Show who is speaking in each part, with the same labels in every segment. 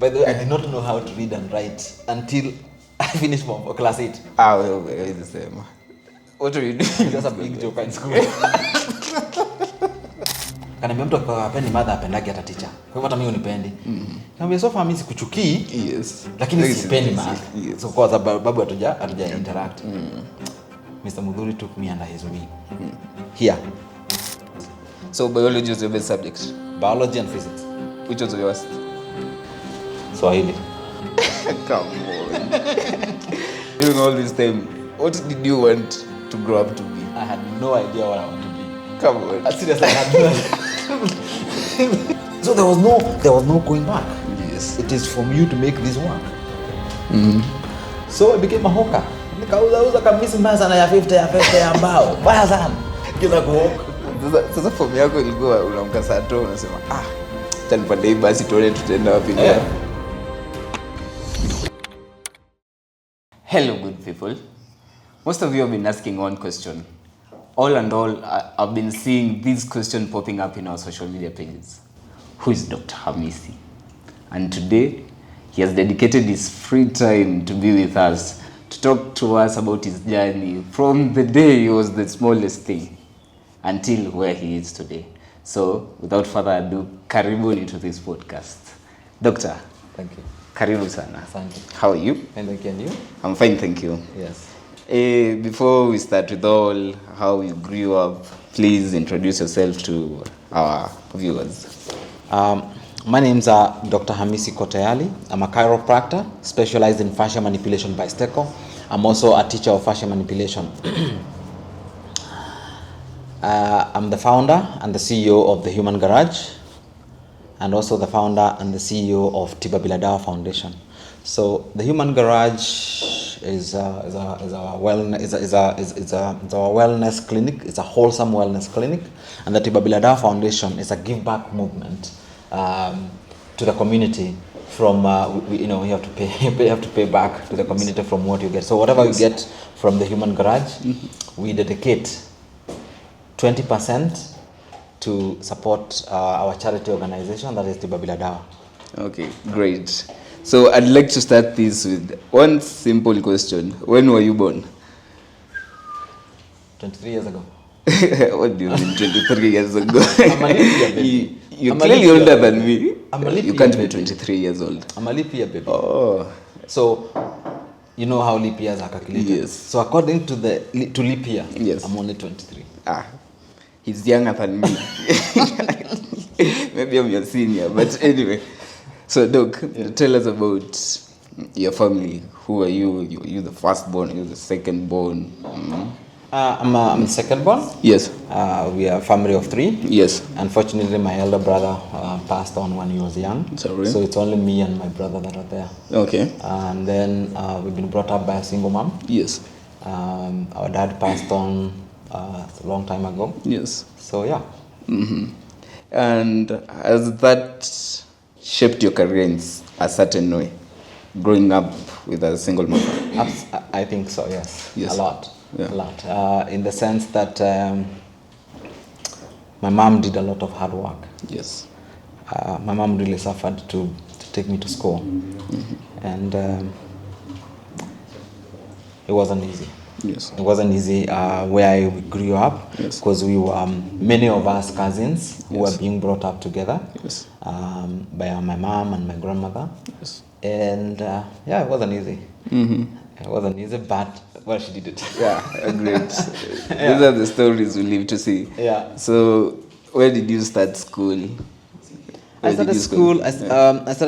Speaker 1: By the way, I did not know how to read and write until I finished class 8.
Speaker 2: We're the same. What are you doing?
Speaker 1: That's a big joke in school. Kaniambia mtu apendi mother apendagi hata teacher. Kwa hivyo hata mimi unipendi. Kaniambia so far mimi sikuchukii.
Speaker 2: Yes.
Speaker 1: Lakini sipendi mother. Yes. So kwa sababu hatuja interact. Mr. Mudhuri took me under his wing. Here.
Speaker 2: So biology was your best subject?
Speaker 1: Biology and physics.
Speaker 2: Which was your worst?
Speaker 1: Swahili.
Speaker 2: Come on. During all this time, what did you want to grow up to be?
Speaker 1: I had no idea what I want to be.
Speaker 2: Come on.
Speaker 1: Seriously, I had no idea. So there was no going back.
Speaker 2: Yes.
Speaker 1: It is from you to make this work. So I became a hawker. Nikauza kabisa mbaya sana ya 50 ya mbao. Mbaya sana. Kila kuoka.
Speaker 2: Sasa form yako ilikuwa unaamka saa 2 unasema tanipande hii basi tuone tutaenda wapi leo. Hello good people. Most of you have been asking one question. All and all, I've been seeing this question popping up in our social media pages. Who is Dr. Hamisi? And today, he has dedicated his free time to be with us, to talk to us about his journey from the day he was the smallest thing until where he is today. So, without further ado, karibu into this podcast. Doctor.
Speaker 1: Thank you.
Speaker 2: Karibu sana.
Speaker 1: Thank you.
Speaker 2: How are you?
Speaker 1: And again, you?
Speaker 2: I'm fine, thank you.
Speaker 1: Yes.
Speaker 2: Before we start with all how you grew up, please introduce yourself to our viewers.
Speaker 1: My name's Dr. Hamisi Kotayali. I'm a chiropractor specialized in fascia manipulation by Steco. I'm also a teacher of fascia manipulation. I'm the founder and the CEO of the Human Garage, and also the founder and the CEO of Tiba Bila Dawa Foundation. So the Human Garage is our wellness clinic. It's a wholesome wellness clinic, and the Tiba Bila Dawa Foundation is a give back movement to the community. From you have to pay back to the community from what you get. So whatever you get from the Human Garage, we dedicate 20% to support our charity organization, that is Tiba Bila Dawa.
Speaker 2: Okay, great. So I'd like to start this with one simple question. When were you born?
Speaker 1: 23 years ago.
Speaker 2: What do you mean 23 years ago?
Speaker 1: I'm a leap year baby.
Speaker 2: You're clearly older than me.
Speaker 1: I'm a leap
Speaker 2: You can't
Speaker 1: year
Speaker 2: be 23 years old.
Speaker 1: I'm a leap year baby.
Speaker 2: Oh.
Speaker 1: So, you know how leap years are calculated?
Speaker 2: Yes.
Speaker 1: So according to leap year,
Speaker 2: yes.
Speaker 1: I'm only 23.
Speaker 2: He's younger than me. Maybe I'm your senior, but anyway. So, Doc, tell us about your family. Who are you? You the firstborn? You the secondborn?
Speaker 1: I'm the secondborn.
Speaker 2: Yes.
Speaker 1: We are a family of 3.
Speaker 2: Yes.
Speaker 1: Unfortunately, my elder brother passed on when he was young.
Speaker 2: Sorry.
Speaker 1: So it's only me and my brother that are there.
Speaker 2: Okay.
Speaker 1: And then we've been brought up by a single mom.
Speaker 2: Yes.
Speaker 1: Our dad passed on a long time ago.
Speaker 2: Yes.
Speaker 1: So yeah.
Speaker 2: And has that shaped your career in a certain way, growing up with a single mother?
Speaker 1: I think so, yes.
Speaker 2: Yes.
Speaker 1: A lot.
Speaker 2: Yeah.
Speaker 1: A lot. In the sense that my mom did a lot of hard work.
Speaker 2: Yes.
Speaker 1: My mom really suffered to take me to school. And it wasn't easy.
Speaker 2: Yes.
Speaker 1: It wasn't easy where I grew up, because we were many of us cousins who were being brought up together by my mom and my grandmother.
Speaker 2: Yes.
Speaker 1: And it wasn't easy. It wasn't easy, but well, she did it.
Speaker 2: Yeah, great. These are the stories we live to see.
Speaker 1: Yeah.
Speaker 2: So, where did you start school?
Speaker 1: I started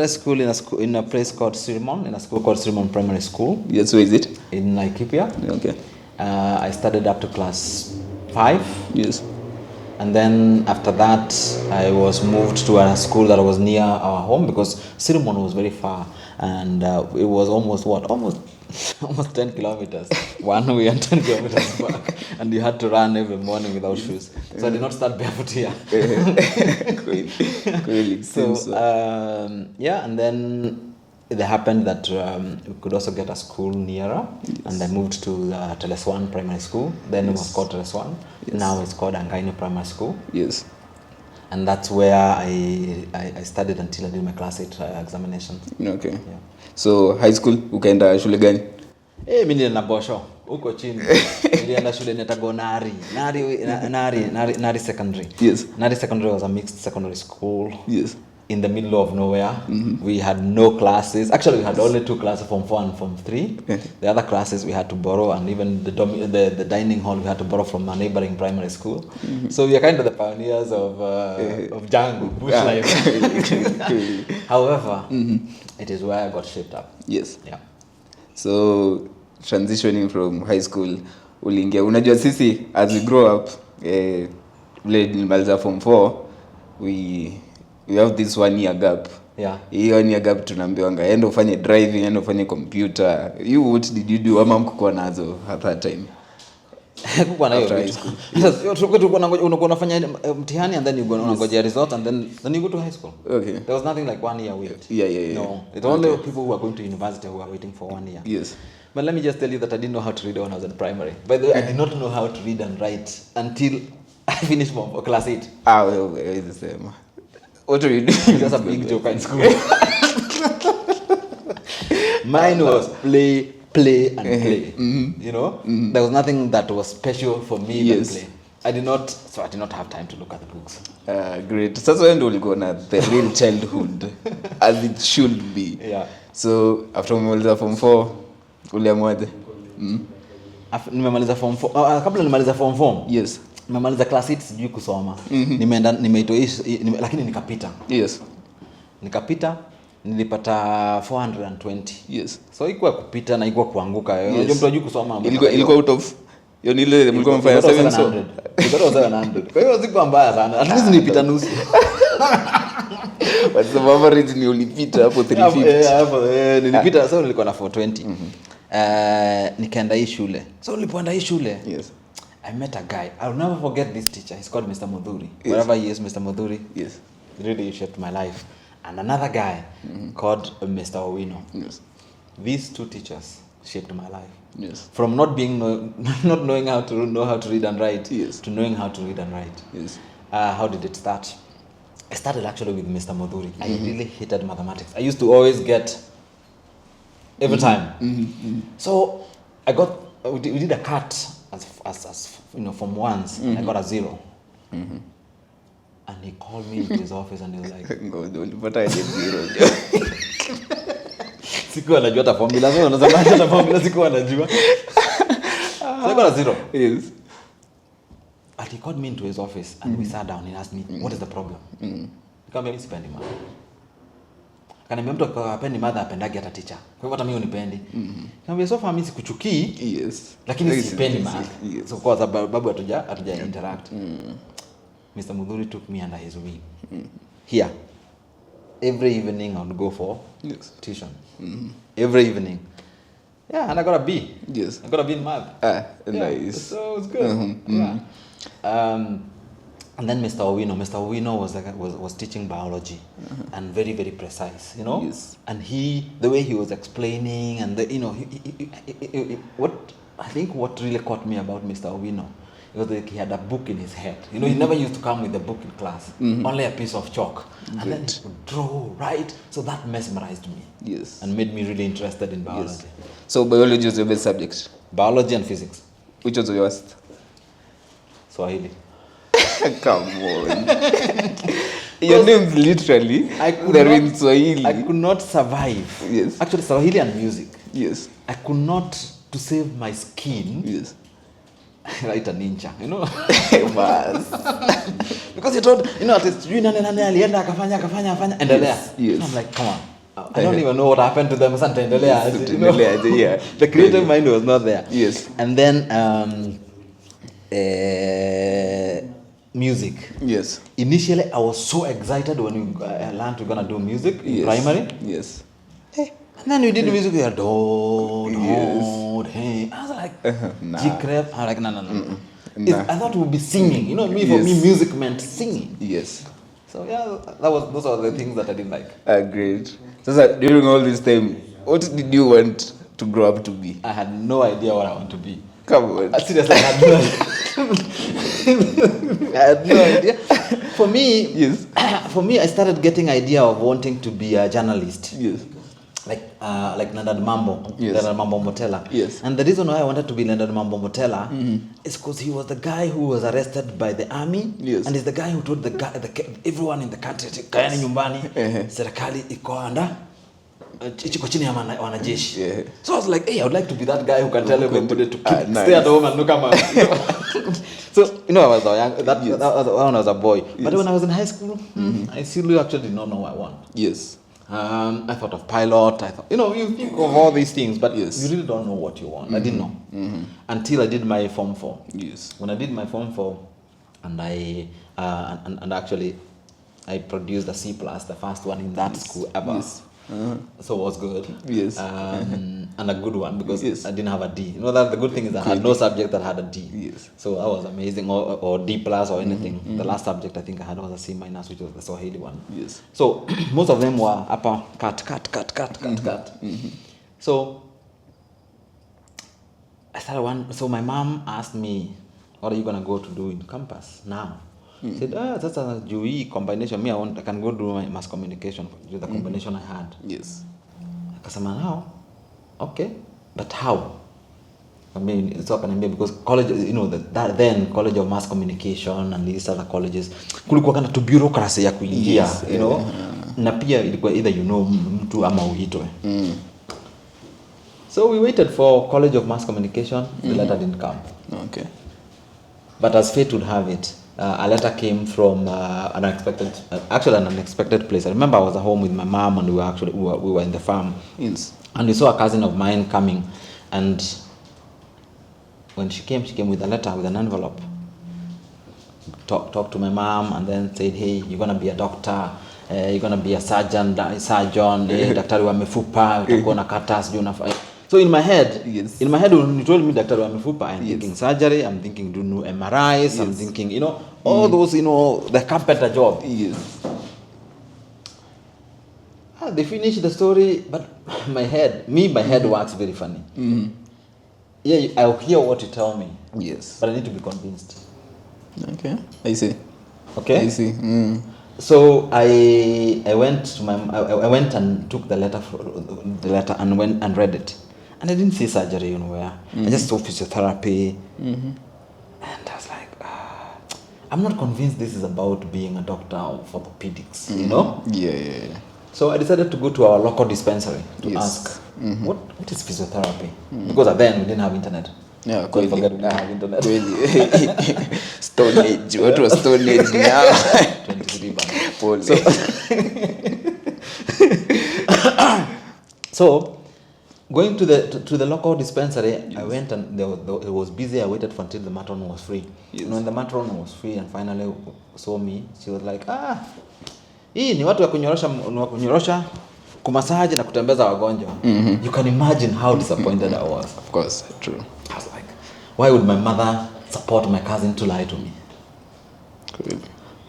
Speaker 1: school in a place called Sirimon, in a school called Sirimon Primary School.
Speaker 2: Yes, where is it?
Speaker 1: In Laikipia.
Speaker 2: Okay.
Speaker 1: I studied up to class 5.
Speaker 2: Yes.
Speaker 1: And then after that, I was moved to a school that was near our home, because Sirimon was very far, and it was almost 10 kilometers one way and 10 kilometers back, and you had to run every morning without shoes. So I did not start barefoot here. And then it happened that we could also get a school nearer, and I moved to Teleswan Primary School. Then it was called Teleswan. Now it's called Angaini Primary School.
Speaker 2: Yes.
Speaker 1: And that's where I studied until I did my class 8 examinations.
Speaker 2: Okay. Yeah. So high school ukaenda shule gani?
Speaker 1: Mimi nilienda Bosho huko chini. Nilienda shule inaitwa Nari Secondary.
Speaker 2: Yes.
Speaker 1: Nari Secondary was a mixed secondary school.
Speaker 2: Yes.
Speaker 1: In the middle of nowhere. We had no classes. Actually, we had only 2 classes, Form 4 and Form 3. The other classes we had to borrow, and even the dining hall we had to borrow from a neighboring primary school. So we are kind of the pioneers of jungle, bush life. However, it is where I got shaped up.
Speaker 2: Yes.
Speaker 1: Yeah.
Speaker 2: So transitioning from high school, uliingia, unajua sisi as we grow up, nilimaliza Form 4, we have this 1 year gap.
Speaker 1: Yeah.
Speaker 2: Hiyo 1 year gap tunaambiwanga enda ufanye driving, enda ufanye computer. What did you do? Ama mkukuwa nazo at that time?
Speaker 1: Kukuwa na hiyo high school. Sasa tulikuwa unafanya mtihani and then you go unangojea result and then you go to high school.
Speaker 2: Okay.
Speaker 1: There was nothing like 1 year wait.
Speaker 2: Yeah.
Speaker 1: No. It's only people who are going to university who are waiting for 1 year.
Speaker 2: Yes.
Speaker 1: But let me just tell you that I didn't know how to read when I was in primary. By the way, I did not know how to read and write until I finished class 8.
Speaker 2: Well, it's the same. What are you doing?
Speaker 1: That's a big joke in school. Mine was play, and play. You know? There was nothing that was special for me than play. I did not have time to look at the books.
Speaker 2: Great. Sasa wewe ndio ulikuwa na the real childhood as it should be.
Speaker 1: Yeah.
Speaker 2: So after umemaliza Form 4 uliamwaje?
Speaker 1: Nimemaliza Form 4. Kabla nimaliza Form 4.
Speaker 2: Yes.
Speaker 1: Nimemaliza class 8 sijui kusoma. Lakini nikapita.
Speaker 2: Yes.
Speaker 1: Nikapita, nilipata 420.
Speaker 2: Yes.
Speaker 1: So haikuwa kupita na haikuwa kuanguka. Unajua mtu hajui kusoma.
Speaker 2: Ilikuwa out of ile mlikuwa mfanya 700.
Speaker 1: Ilikuwa 700. Kwa hiyo siku mbaya sana. At least nilipita nusu.
Speaker 2: But the average ni ulipita hapo 350.
Speaker 1: Nilipita, so nilikuwa na 420. Nikaenda hii shule. So nilipoenda hii shule.
Speaker 2: Yes.
Speaker 1: I met a guy. I'll never forget this teacher. He's called Mr. Mudhuri. Yes. Wherever he is, Mr. Mudhuri.
Speaker 2: Yes.
Speaker 1: Really shaped my life. And another guy called Mr. Owino.
Speaker 2: Yes.
Speaker 1: These 2 teachers shaped my life.
Speaker 2: Yes.
Speaker 1: From not knowing how to read and write,
Speaker 2: yes,
Speaker 1: to knowing how to read and write.
Speaker 2: Yes.
Speaker 1: How did it start? I started actually with Mr. Mudhuri. I really hated mathematics. I used to always get every time. So we did a cut as from ones. I got a 0. And he called me into his office and he was like,
Speaker 2: but I did 0.
Speaker 1: Sikuwa najua hata formula. So unasema hata formula sikuwa najua. So I got a 0.
Speaker 2: Yes.
Speaker 1: And he called me into his office and we sat down and he asked me, what is the problem? Nikamwambia mimi sipendi math. Akaniambia mtu akapendi math apendage hata teacher. Kwa hivyo hata mimi unipendi. Nikamwambia so far mimi sikuchukii.
Speaker 2: Yes.
Speaker 1: Lakini sipendi math. Yes. So kwa sababu hatuja interact. Mr. Mudhuri took me under his wing. Here. Every evening I would go for tuition. Every evening. Yeah, and I got a B.
Speaker 2: Yes.
Speaker 1: I got a B in math.
Speaker 2: Nice.
Speaker 1: So it was good. Yeah. And then Mr. Owino was teaching biology and very, very precise, you know.
Speaker 2: Yes.
Speaker 1: And the way he was explaining and what really caught me about Mr. Owino was that he had a book in his head. You know, he never used to come with a book in class, only a piece of chalk. And then he would draw, right? So that mesmerized me.
Speaker 2: Yes.
Speaker 1: And made me really interested in biology.
Speaker 2: Yes. So biology was your best subject?
Speaker 1: Biology and physics.
Speaker 2: Which was your worst?
Speaker 1: Swahili.
Speaker 2: Come on. Your name's literally they're in Swahili.
Speaker 1: I could not survive.
Speaker 2: Yes.
Speaker 1: Actually, Swahili and music.
Speaker 2: Yes.
Speaker 1: I could not, to save my skin,
Speaker 2: yes,
Speaker 1: write a ninja, you know. Because you told, at least you alienda akafanya endelea.
Speaker 2: Yes.
Speaker 1: I'm like, come on. I don't even know what happened to them.
Speaker 2: Yeah.
Speaker 1: The creative mind was not there.
Speaker 2: Yes.
Speaker 1: And then music.
Speaker 2: Yes.
Speaker 1: Initially, I was so excited when we learned we're gonna do music in primary.
Speaker 2: Yes.
Speaker 1: Hey, and then we did music. We had hey. I was like, G-crep. I'm like, no. Nah. I thought we'd be singing. For me, music meant singing.
Speaker 2: Yes.
Speaker 1: So yeah, those are the things that I didn't like.
Speaker 2: Great. So during all this time, what did you want to grow up to be?
Speaker 1: I had no idea what I want to be.
Speaker 2: Come on.
Speaker 1: Seriously, I had no I had no idea. For me,
Speaker 2: Yes.
Speaker 1: for me, I started getting idea of wanting to be a journalist.
Speaker 2: Yes.
Speaker 1: Like Leonard Mambo,
Speaker 2: Yes.
Speaker 1: Leonard Mambo Motela.
Speaker 2: Yes.
Speaker 1: And the reason why I wanted to be Leonard Mambo Motela is because he was the guy who was arrested by the army.
Speaker 2: Yes.
Speaker 1: And he's the guy who told everyone in the country, kaeni nyumbani, serikali iko under iko chini ya wanajeshi.
Speaker 2: Yeah.
Speaker 1: So I was like, hey, I would like to be that guy who can tell everybody to
Speaker 2: nice.
Speaker 1: stay at home and look at my. So I was a young, that was when I was a boy. But when I was in high school, I still actually did not know what I want.
Speaker 2: Yes.
Speaker 1: I thought of pilot. I thought, you think of all these things, but
Speaker 2: Yes.
Speaker 1: you really don't know what you want. I didn't know until I did my Form 4.
Speaker 2: Yes.
Speaker 1: When I did my Form 4, and I and actually I produced a C+, the first one in that school ever.
Speaker 2: Yes.
Speaker 1: So it was good.
Speaker 2: Yes.
Speaker 1: And a good one because
Speaker 2: Yes.
Speaker 1: I didn't have a D. That the good thing is I had no subject that had a D.
Speaker 2: Yes.
Speaker 1: So that was amazing, or D plus or anything. The last subject I think I had was a C minus, which was the Swahili one.
Speaker 2: Yes.
Speaker 1: So most of them were upper cut. So I started one. So my mom asked me, "What are you gonna go to do in campus now?" I said, that's a GUE combination. I can go do my mass communication with the combination I had.
Speaker 2: Yes.
Speaker 1: Akasema now, okay, but how? I mean, it's not gonna be because college, then College of Mass Communication and these other colleges, kulikuwa kana tu bureaucracy ya kuingia,
Speaker 2: Yes,
Speaker 1: na pia ilikuwa either mtu ama uitwe. So we waited for College of Mass Communication. The letter didn't come.
Speaker 2: Okay.
Speaker 1: But as fate would have it, a letter came from an unexpected place. I remember I was at home with my mom, and we were in the farm.
Speaker 2: Yes.
Speaker 1: And we saw a cousin of mine coming, and when she came with a letter with an envelope. Talked to my mom, and then said, "Hey, you're gonna be a doctor. You're gonna be a surgeon. Daktari wa mifupa. Utakuwa na kata sijui unafanya." So in my head, when you told me daktari wa mifupa, I'm thinking surgery, I'm thinking do new MRIs, I'm thinking, all those, the carpenter job.
Speaker 2: Yes.
Speaker 1: They finished the story, but my head works very funny. Yeah, I'll hear what you tell me.
Speaker 2: Yes.
Speaker 1: But I need to be convinced.
Speaker 2: Okay. I see.
Speaker 1: Okay?
Speaker 2: I see.
Speaker 1: So I went to I went and took the letter and went and read it. And I didn't see surgery anywhere. I just saw physiotherapy. And I was like, I'm not convinced this is about being a doctor of orthopedics,
Speaker 2: Yeah.
Speaker 1: So I decided to go to our local dispensary to ask, what is physiotherapy? Because then we didn't have internet.
Speaker 2: Yeah,
Speaker 1: Don't forget we didn't have internet.
Speaker 2: Stone Age. What was Stone Age now?
Speaker 1: 23 back. So going to the local dispensary, I went and it was busy. I waited until the matron was free. When the matron was free and finally saw me, she was like, hii ni watu wa kunyorosha, kumasaji na kutembeza wagonjwa. You can imagine how disappointed I was.
Speaker 2: Of course, true.
Speaker 1: I was like, why would my mother support my cousin to lie to me?
Speaker 2: Good.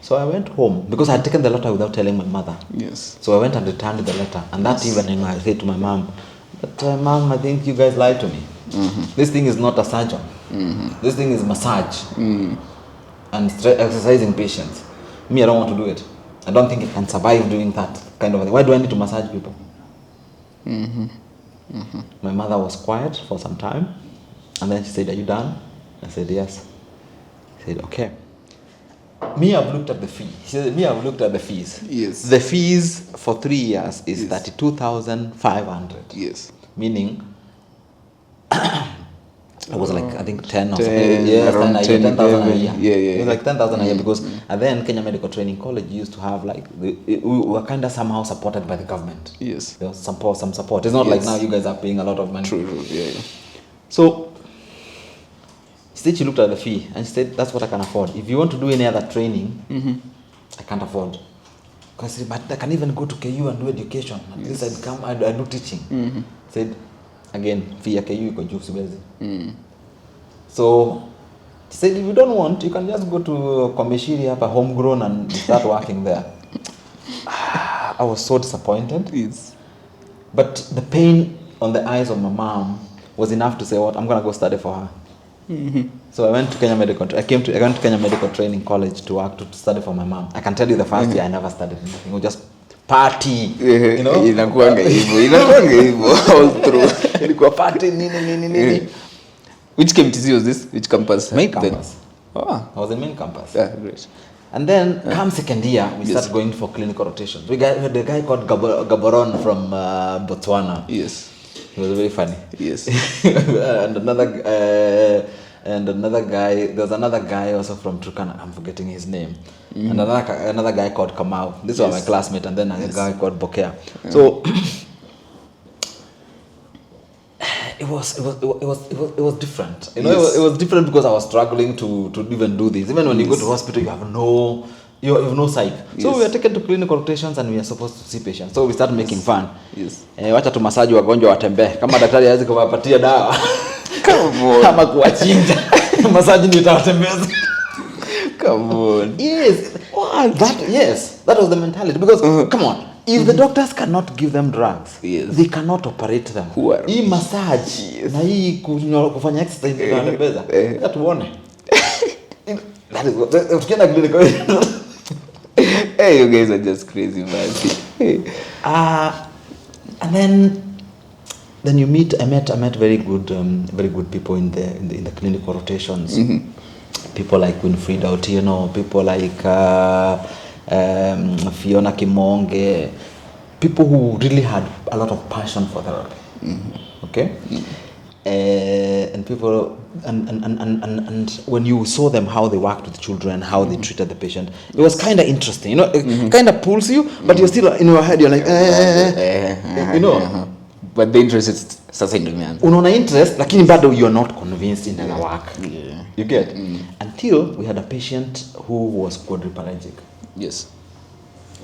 Speaker 1: So I went home because I had taken the letter without telling my mother.
Speaker 2: Yes.
Speaker 1: So I went and returned the letter, and that evening I said to my mom, "But mom, I think you guys lied to me. This thing is not a surgeon. This thing is massage and exercising patients. Me, I don't want to do it. I don't think I can survive doing that kind of thing. Why do I need to massage people?" My mother was quiet for some time, and then she said, "Are you done?" I said, "Yes." She said, "Okay. Me, I've looked at the fee." She said, "Me, I've looked at the fees."
Speaker 2: Yes.
Speaker 1: The fees for 3 years is 32,500.
Speaker 2: Yes.
Speaker 1: Meaning, it was like, I think 10 or
Speaker 2: 10,
Speaker 1: something. Yeah,
Speaker 2: around
Speaker 1: 10,000 a
Speaker 2: 11,
Speaker 1: year.
Speaker 2: yeah.
Speaker 1: It was like 10,000 a year because then Kenya Medical Training College used to have we were kind of somehow supported by the government.
Speaker 2: Yes.
Speaker 1: There was some support. It's not like now you guys are paying a lot of money.
Speaker 2: True. Yeah.
Speaker 1: So she said she looked at the fee and she said, "That's what I can afford. If you want to do any other training, I can't afford." Because but I can even go to KU and do education. At least I'd come, I do teaching. Said again, fee ya KU iko juu siwezi. So she said, "If you don't want, you can just go to Komeshiri hapa homegrown and start working there." I was so disappointed.
Speaker 2: Yes.
Speaker 1: But the pain on the eyes of my mom was enough to say, "What? I'm gonna go study for her." So I went to Kenya Medical. I went to Kenya Medical Training College to work to study for my mom. I can tell you the first year I never studied anything. We just party, you know.
Speaker 2: Inakuanga hivyo all through.
Speaker 1: Ilikuwa party nini.
Speaker 2: Which KMTC was this? Which campus?
Speaker 1: Main campus.
Speaker 2: Oh.
Speaker 1: I was in main campus.
Speaker 2: Yeah, great.
Speaker 1: And then come second year, we started going for clinical rotations. We had the guy called Gaboron from Botswana.
Speaker 2: Yes.
Speaker 1: He was very funny.
Speaker 2: Yes.
Speaker 1: and another guy. There was another guy also from Turkana. I'm forgetting his name. And another guy called Kamau. This was my classmate, and then a guy called Bokea. Yeah. So it was different. You know, it was different because I was struggling to even do this. Even when you go to hospital, you have no sight. So we were taken to clinical rotations and we are supposed to see patients. So we started making fun.
Speaker 2: Yes.
Speaker 1: Wacha tu masaji wagonjwa watembee. Kama daktari hawezi kuwapatia dawa.
Speaker 2: Come on.
Speaker 1: Kama kuwachinja. Masaji ndio itawatembeza.
Speaker 2: Come on.
Speaker 1: Yes. What? That was the mentality. Because come on, if the doctors cannot give them drugs, they cannot operate them. Hii massage na hii kufanya exercise inatembeza. Tuone. That is what tukienda clinical.
Speaker 2: Hey, you guys are just crazy, man.
Speaker 1: And then you meet. I met very good people in the clinical rotations. People like Winfried Otieno, people like Fiona Kimonge, people who really had a lot of passion for therapy. Okay. And people and when you saw them how they worked with children, how they treated the patient, it was kind of interesting. You know, it kind of pulls you, but you're still in your head. You're like, you know.
Speaker 2: But the interest is sasa ndio imeanza.
Speaker 1: Unaona interest, lakini bado you're not convinced in the work. Yeah. You get? Until we had a patient who was quadriplegic.
Speaker 2: Yes.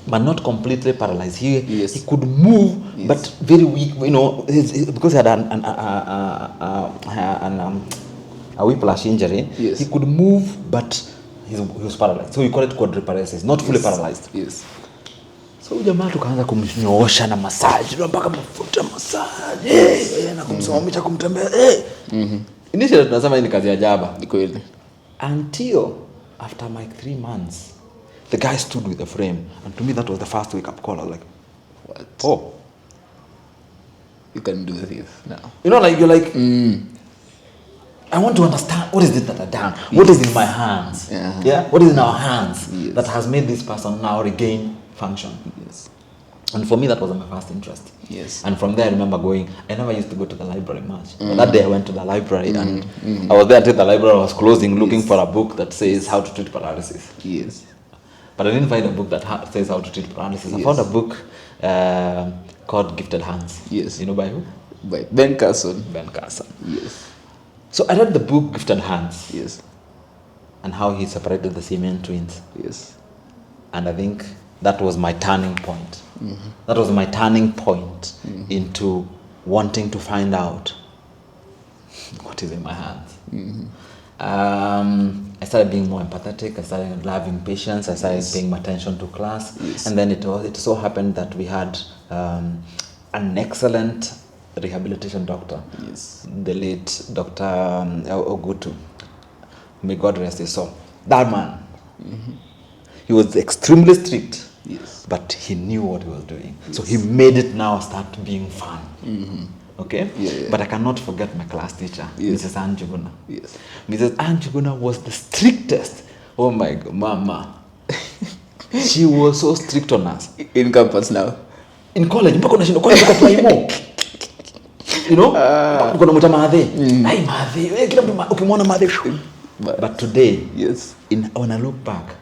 Speaker 1: But not completely paralyzed. He could move, but very weak. You know, because he had a whiplash injury.
Speaker 2: Yes.
Speaker 1: He could move, but he was paralyzed. So we call it quadriplegia, not fully paralyzed.
Speaker 2: Yes.
Speaker 1: So jamaa tukaanza kumnyoosha na massage, mpaka mafuta massage, na kumsimamisha kumtembea. Initially tunasema ni kazi ya jaba.
Speaker 2: Ni kweli.
Speaker 1: Until after like 3 months, the guy stood with the frame, and to me that was the first wake up call. I was like,
Speaker 2: what?
Speaker 1: Oh,
Speaker 2: you can do this now.
Speaker 1: You know, like you're like, I want to understand what is it that I've done. What is in my hands? Yeah. What is in our hands that has made this person now regain function?
Speaker 2: Yes.
Speaker 1: And for me, that was my first interest.
Speaker 2: Yes.
Speaker 1: And from there, I remember going. I never used to go to the library much. But that day, I went to the library, and I was there until the library was closing, looking for a book that says how to treat paralysis.
Speaker 2: Yes.
Speaker 1: But I didn't find a book that says how to treat paralysis. I found a book called Gifted Hands.
Speaker 2: Yes.
Speaker 1: You know by who?
Speaker 2: By Ben Carson.
Speaker 1: Ben Carson.
Speaker 2: Yes.
Speaker 1: So I read the book Gifted Hands.
Speaker 2: Yes.
Speaker 1: And how he separated the Simeon twins.
Speaker 2: Yes.
Speaker 1: And I think that was my turning point. That was my turning point into wanting to find out what is in my hands. I started being more empathetic. I started loving patients. I started paying attention to class.
Speaker 2: Yes.
Speaker 1: And then it so happened that we had an excellent rehabilitation doctor.
Speaker 2: Yes.
Speaker 1: The late Dr. Ogutu. May God rest his soul. That man. He was extremely strict.
Speaker 2: Yes.
Speaker 1: But he knew what he was doing. Yes. So he made it now start being fun. Okay?
Speaker 2: Yeah.
Speaker 1: But I cannot forget my class teacher, Mrs. Anjuguna.
Speaker 2: Yes.
Speaker 1: Mrs. Anjuguna was the strictest. Oh my God, mama. She was so strict on us.
Speaker 2: In campus now?
Speaker 1: In college, mpaka unashinda kwa nini apply more? You know? Mpaka unamuita madhe. Ai madhe, kila mtu ukimwona madhe. But today, when I look back,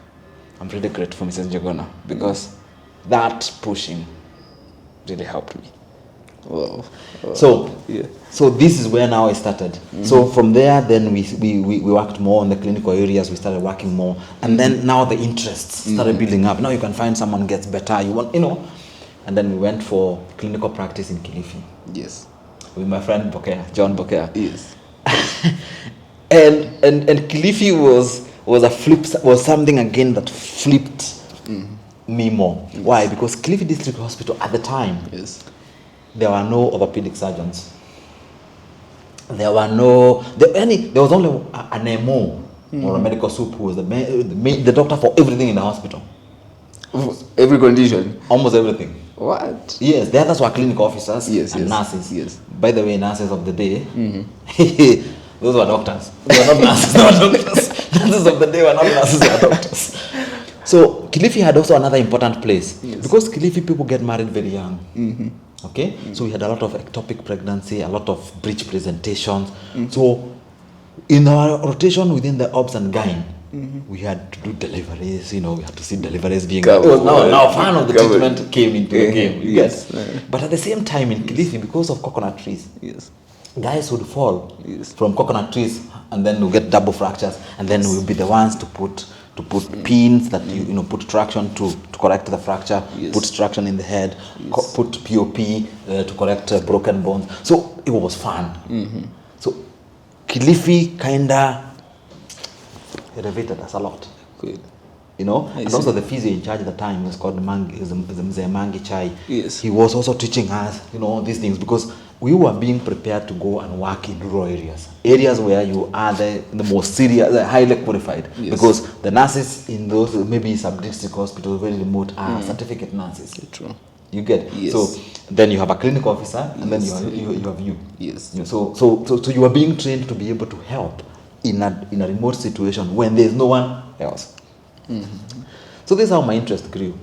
Speaker 1: I'm really grateful for Mrs. Njuguna because that pushing really helped me.
Speaker 2: Wow.
Speaker 1: So this is where now I started. So from there, then we worked more on the clinical areas. We started working more, and then now the interests started building up. Now you can find someone gets better. And then we went for clinical practice in Kilifi.
Speaker 2: Yes.
Speaker 1: With my friend Bokea, John Bokea.
Speaker 2: Yes.
Speaker 1: and Kilifi was something again that flipped me more. Yes. Why? Because Kilifi District Hospital at the time, there were no orthopedic surgeons. There was only an MO or a medical soup who was the doctor for everything in the hospital.
Speaker 2: Every condition?
Speaker 1: Almost everything.
Speaker 2: What?
Speaker 1: Yes, the others were clinic officers and nurses.
Speaker 2: Yes.
Speaker 1: By the way, nurses of the day, those were doctors. They were not nurses, they were doctors. Nurses of the day were not nurses, they were doctors. So Kilifi had also another important place. Because Kilifi people get married very young. Okay? So we had a lot of ectopic pregnancy, a lot of breech presentations. So in our rotation within the obs and gyne, we had to do deliveries, we had to see deliveries being... It was now fun of the treatment came into the game. Yes. But at the same time in Kilifi, because of coconut trees, guys would fall from coconut trees and then we'll get double fractures and then we'll be the ones to put pins that put traction to correct the fracture, put traction in the head, put POP to correct broken bones. So it was fun. So Kilifi kinda elevated us a lot.
Speaker 2: Good.
Speaker 1: And also the physio in charge at the time was called Mzee Mangi Chai.
Speaker 2: Yes.
Speaker 1: He was also teaching us, these things because we were being prepared to go and work in rural areas where you are the most serious, highly qualified. Because the nurses in those maybe sub-district hospitals, very remote, are certificate nurses. True. You get. So then you have a clinic officer, and then you have you.
Speaker 2: Yes.
Speaker 1: So you are being trained to be able to help in a remote situation when there is no one else. So this is how my interest grew.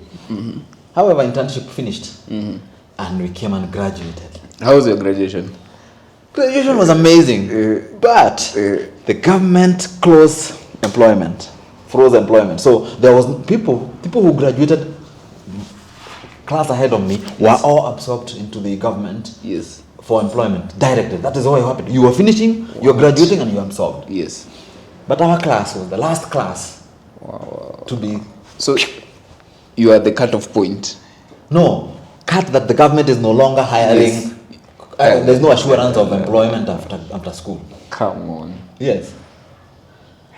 Speaker 1: However, internship finished, and we came and graduated.
Speaker 2: How was your graduation?
Speaker 1: Graduation was amazing, but the government froze employment. So there was people who graduated class ahead of me were all absorbed into the government for employment directly. That is how it happened. You were finishing, you're graduating, and you're absorbed.
Speaker 2: Yes.
Speaker 1: But our class was the last class to be.
Speaker 2: So you are the cut-off point.
Speaker 1: No, cut that the government is no longer hiring. There's no assurance of employment after school.
Speaker 2: Come on.
Speaker 1: Yes.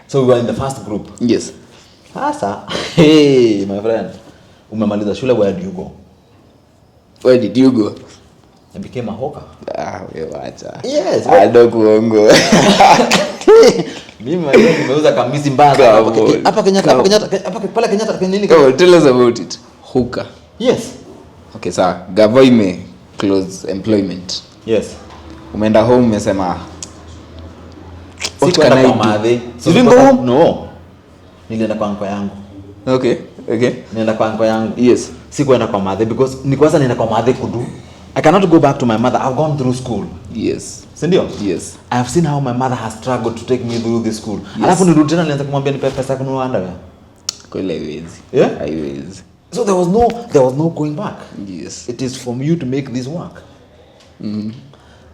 Speaker 1: So we were in the first group.
Speaker 2: Yes.
Speaker 1: Sasa, hey, my friend, umemaliza shule, where do you go?
Speaker 2: Where did you go?
Speaker 1: I became a hawker.
Speaker 2: Yes. Kuongo.
Speaker 1: Mimi nimeuza kamisi mbaya hapa Kenyatta pale Kenyatta nini?
Speaker 2: Tell us about it. Hawker.
Speaker 1: Yes.
Speaker 2: Okay, sir. Gava ime close employment.
Speaker 1: Yes.
Speaker 2: Umeenda home umesema
Speaker 1: what can I do? So you go home? No. Nilienda kwa anko yangu.
Speaker 2: Okay.
Speaker 1: Nilienda kwa anko yangu.
Speaker 2: Yes.
Speaker 1: Sikuenda kwa madhe because nilikuwa nienda kwa madhe kudu. I cannot go back to my mother. I've gone through school.
Speaker 2: Yes.
Speaker 1: Sindio?
Speaker 2: Yes.
Speaker 1: I have seen how my mother has struggled to take me through this school. Alafu nirudi tena nianze kumwambia nipe pesa kununua underwear.
Speaker 2: Kweli haiwezi.
Speaker 1: Yeah?
Speaker 2: Haiwezi.
Speaker 1: So there was no going back.
Speaker 2: Yes.
Speaker 1: It is from you to make this work.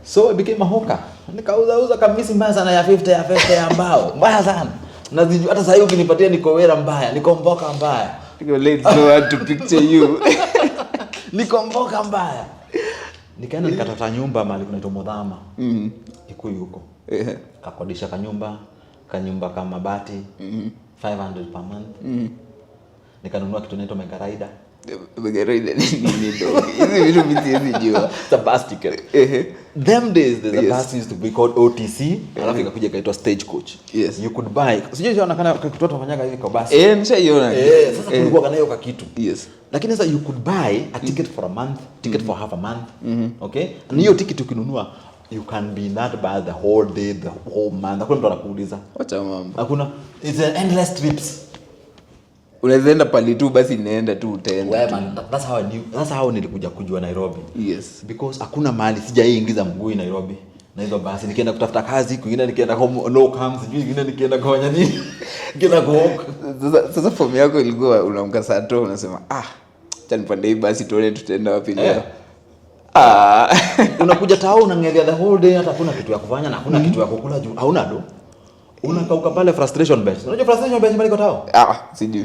Speaker 1: So I became a hawker. Nikauza kamisi mbaya sana ya 50 ya mbao. Mbaya sana. Nazijua hata sasa ukinipatia niko wera mbaya, niko mboka mbaya.
Speaker 2: Let's go out to picture you.
Speaker 1: Niko mboka mbaya. Nikaenda nikatafuta nyumba mahali kunaitwa Modhama. Iko huko. Kakodisha kanyumba kama mabati. 500 per month. Nikanunua kitu inaitwa Megaraida.
Speaker 2: Megaraida ni dogo. Hizi vitu mimi sijua.
Speaker 1: It's a bus ticket. Them days the bus used to be called OTC, alafu ikakuja kaitwa Stagecoach.
Speaker 2: Yes.
Speaker 1: You could buy. Sijui unaona kitu tunafanyaga hivi kwa bus.
Speaker 2: Nishaiona.
Speaker 1: Sasa kulikuwa kana hiyo kitu.
Speaker 2: Yes.
Speaker 1: Lakini sasa you could buy a ticket for a month, ticket for half a month. Okay? And hiyo ticket ukinunua, you can be in that bus the whole day, the whole month. Hakuna mtu anakuuliza.
Speaker 2: Wacha mambo.
Speaker 1: Hakuna. It's an endless trips.
Speaker 2: Unaweza enda pali tu basi inaenda tu utaenda.
Speaker 1: Well, man, that's how nilikuja kujua Nairobi.
Speaker 2: Yes.
Speaker 1: Because hakuna mahali sijaingiza mguu Nairobi. Na hizo basi nikienda kutafuta kazi, kwingine nikienda home no comes, kwingine nikienda kufanya nini? Nikienda walk.
Speaker 2: Sasa form yako ilikuwa unaamka saa 2 unasema acha nipande hii basi tuone tutaenda wapi leo.
Speaker 1: Unakuja tao unangelia the whole day, hata hakuna kitu ya kufanya na hakuna kitu ya kukula juu hauna do. Unakauka pale frustration bench. Unajua frustration bench mbali kwa tao?
Speaker 2: Sijui.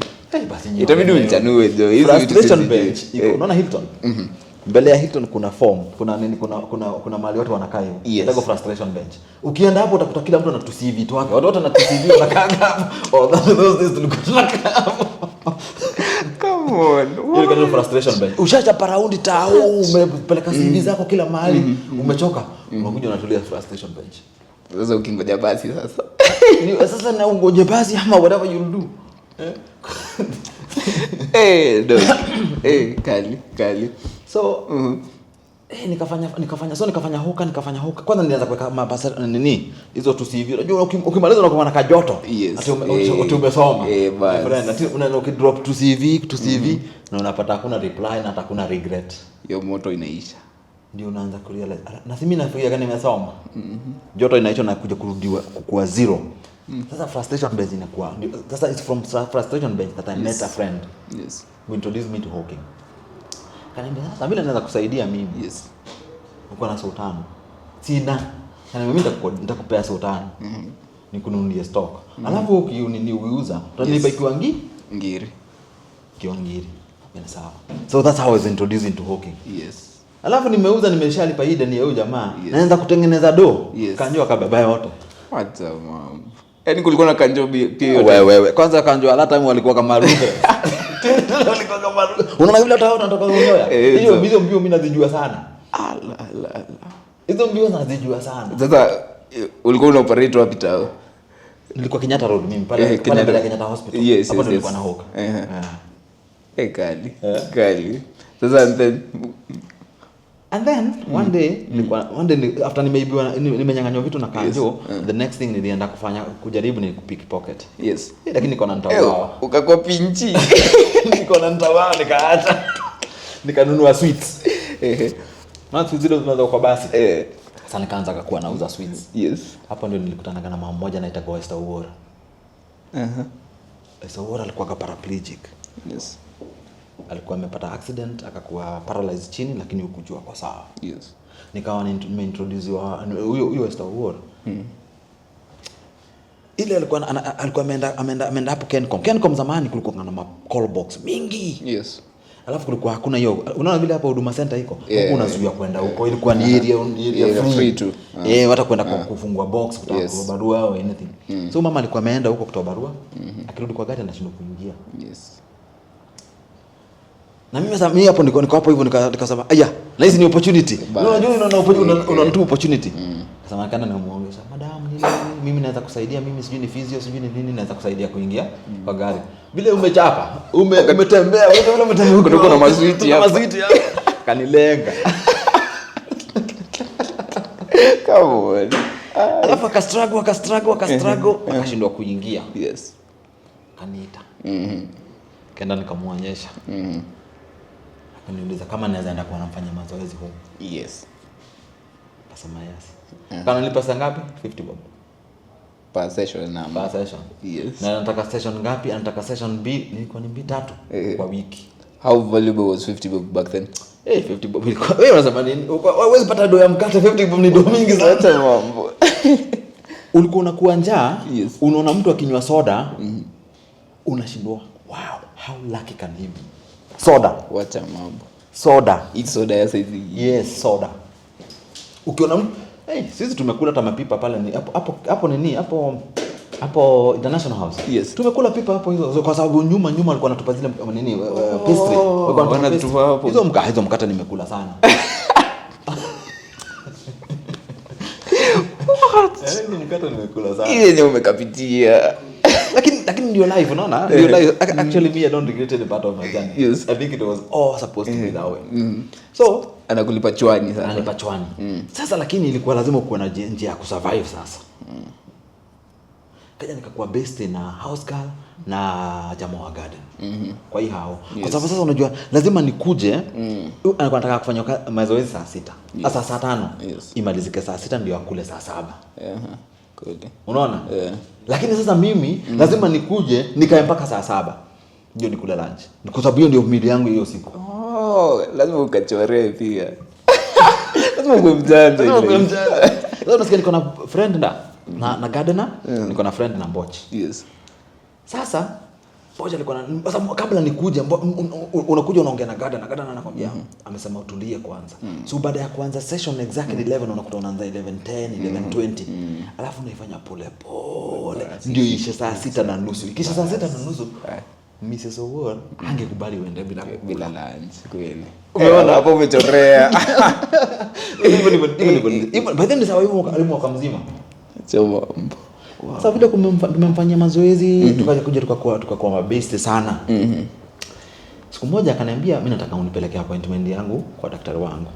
Speaker 1: Basi
Speaker 2: itabidi unichanue jo.
Speaker 1: Hizi frustration bench iko unaona Hilton. Mbele ya Hilton kuna form, kuna nini, kuna mahali watu wanakaa hiyo. Ndio frustration bench. Ukienda hapo utakuta kila mtu anatusi vitu wake. Watu wana CV wanakaa hapo. Those days tulikuwa tunakaa.
Speaker 2: Come on.
Speaker 1: Hiyo ndio frustration bench. Ushachapa raundi tao, umepeleka CV zako kila mahali, umechoka. Unakuja unatulia frustration bench.
Speaker 2: Sasa ukingoja basi sasa.
Speaker 1: Sasa na ungoje basi ama whatever you do.
Speaker 2: Kali.
Speaker 1: So nikafanya hoka. Kwanza nilianza kuweka mabasa nini? Hizo tu CV. Unajua ukimaliza unakuwa na kajoto. Ati umesoma. Friend, ati unaenda ukidrop tu CV na unapata hakuna reply na hakuna regret.
Speaker 2: Hiyo moto inaisha.
Speaker 1: Ndio unaanza kurealize. Na si mimi nafikiria kama nimesoma. Joto inaisha na kuja kurudiwa kwa zero. Sasa frustration base inakuwa. Sasa it's from frustration base that I met a friend.
Speaker 2: Yes.
Speaker 1: Who introduced me to hawking. Kaniambia sasa vile naweza kusaidia mimi.
Speaker 2: Yes.
Speaker 1: Uko na sultano. Sina. Na mimi nitakupea sultano. Nikununulie stock. Alafu ukiuza, utanipa ngiri. Kiwangiri. Ni sawa. So that's how I was introduced into hawking.
Speaker 2: Yes.
Speaker 1: Alafu nimeuza nimeshalipa hii deni ya huyo jamaa. Yes. Naanza kutengeneza do.
Speaker 2: Yes.
Speaker 1: Kanjua kababa yote.
Speaker 2: Acha mama. Yaani kulikuwa na kanjo pia.
Speaker 1: Wewe. Kwanza kanjo hata time walikuwa kama rude. Walikuwa kama rude. Unaona vile hata unatoka unyoya. Hizo mbio mimi nazijua sana.
Speaker 2: Ala.
Speaker 1: Hizo mbio nazijua sana.
Speaker 2: Sasa ulikuwa una operate wapi tao?
Speaker 1: Nilikuwa Kenyatta Road mimi pale Kenyatta Hospital.
Speaker 2: Yes,
Speaker 1: hapo nilikuwa na hoka.
Speaker 2: Kali. Sasa
Speaker 1: and then one day after nimenyang'anywa vitu na kanjo, the next thing nilienda kujaribu ni pickpocket.
Speaker 2: Yes.
Speaker 1: Lakini niko na ntawa.
Speaker 2: Ukakuwa pinchi.
Speaker 1: Niko na ntawa nikaacha. Nikanunua sweets. Na sweets zile zinaweza kwa basi. Sasa nikaanza kuwa nauza sweets.
Speaker 2: Yes.
Speaker 1: Hapo ndio nilikutana na mama mmoja anaitwa Esther Uwora. Esther Uwora alikuwa paraplegic.
Speaker 2: Yes.
Speaker 1: Alikuwa amepata accident akakuwa paralyzed chini lakini hukujua kwa sawa.
Speaker 2: Yes.
Speaker 1: Nikawa nimeintroducewa huyo Esther Uwora. Ile alikuwa ameenda hapo Kencom zamani kulikuwa na call box mingi.
Speaker 2: Yes.
Speaker 1: Alafu kulikuwa hakuna hiyo. Unaona vile hapo Huduma Center iko? Huko unazuia kwenda huko. Ilikuwa ni area free
Speaker 2: to.
Speaker 1: Hata kwenda kufungua box kutoa barua au anything. So mama alikuwa ameenda huko kutoa barua. Akirudi kwa gari anashindwa kuingia.
Speaker 2: Yes.
Speaker 1: Na mimi hapo niko hapo hivyo nikasema aya na hizi ni opportunity. Unajua una opportunity. Kasema kana namuongesha madam mimi naweza kusaidia mimi sijui ni physio sijui ni nini naweza kusaidia kuingia kwa gari. Vile umechapa umetembea wewe umetembea huko na mazwiti hapa. Kanilenga.
Speaker 2: Come on.
Speaker 1: Alafu akastruggle akashindwa kuingia.
Speaker 2: Yes.
Speaker 1: Kaniita. Kaenda nikamuonyesha. Akaniuliza kama naweza enda kwa nafanya mazoezi huko.
Speaker 2: Yes.
Speaker 1: Kasema yes. Kana nilipa pesa ngapi? 50 bob.
Speaker 2: Per session. Yes.
Speaker 1: Na nataka session ngapi? Anataka session B nilikuwa ni B3 kwa wiki.
Speaker 2: How valuable was 50 bob back then?
Speaker 1: 50 bob ilikuwa. Wewe unasema nini? Huwezi pata do ya mkate 50 bob ni do mingi sana
Speaker 2: mambo.
Speaker 1: Ulikuwa unakuwa njaa,
Speaker 2: yes.
Speaker 1: Unaona mtu akinywa soda, unashindwa. Wow, how lucky can he be? Soda.
Speaker 2: Wacha mambo.
Speaker 1: Soda.
Speaker 2: It's soda ya size.
Speaker 1: Yes, soda. Ukiona sisi tumekula hata mapipa pale ni hapo nini? Hapo International House.
Speaker 2: Yes.
Speaker 1: Tumekula pipa hapo hizo kwa sababu nyuma alikuwa anatupa zile nini pastry.
Speaker 2: Wanatupa hapo.
Speaker 1: Hizo mkate nimekula sana. What? Mkate nimekula sana.
Speaker 2: Ile ndio umekapitia.
Speaker 1: Lakini ndio life unaona? Ndio life. Actually me I don't regret any part of my journey.
Speaker 2: Yes.
Speaker 1: I think it was all supposed to be that way. So
Speaker 2: anakulipa chwani sasa.
Speaker 1: Analipa chwani. Sasa lakini ilikuwa lazima kuwa na njia ya kusurvive sasa. Kaja nikakuwa based na house girl na jamaa wa garden. Kwa hiyo hao. Kwa sababu sasa unajua lazima nikuje. Anakuwa anataka kufanya mazoezi saa 6. Sasa saa 5. Imalizike saa 6 ndio akule saa 7.
Speaker 2: Kweli.
Speaker 1: Unaona? Lakini sasa mimi lazima nikuje nikae mpaka saa 7. Ndio nikule lunch. Kwa sababu hiyo ndio meal yangu hiyo siku.
Speaker 2: Lazima ukachoree pia. Lazima uwe mjanja.
Speaker 1: Sasa unasikia niko na friend na gardener, niko na friend na Mboch.
Speaker 2: Yes.
Speaker 1: Sasa Mboch alikuwa sasa kabla nikuje unakuja unaongea na gardener anakwambia amesema utulie kwanza. So baada ya kuanza session exactly 11 unakuta unaanza 11:10, 11:20. Alafu unaifanya pole pole. Ndio ishe saa 6:30. Ikisha saa 6:30 Mrs. Owor angekubali uende bila
Speaker 2: lunch kweli. Umeona hapo umechorea.
Speaker 1: Even by then sawa hivyo mwaka mzima.
Speaker 2: Sio mambo.
Speaker 1: Sasa vile tumemfanyia mazoezi, tukaja kuja tukakuwa mabeste sana. Siku moja akaniambia mimi nataka unipeleke appointment yangu kwa daktari wangu.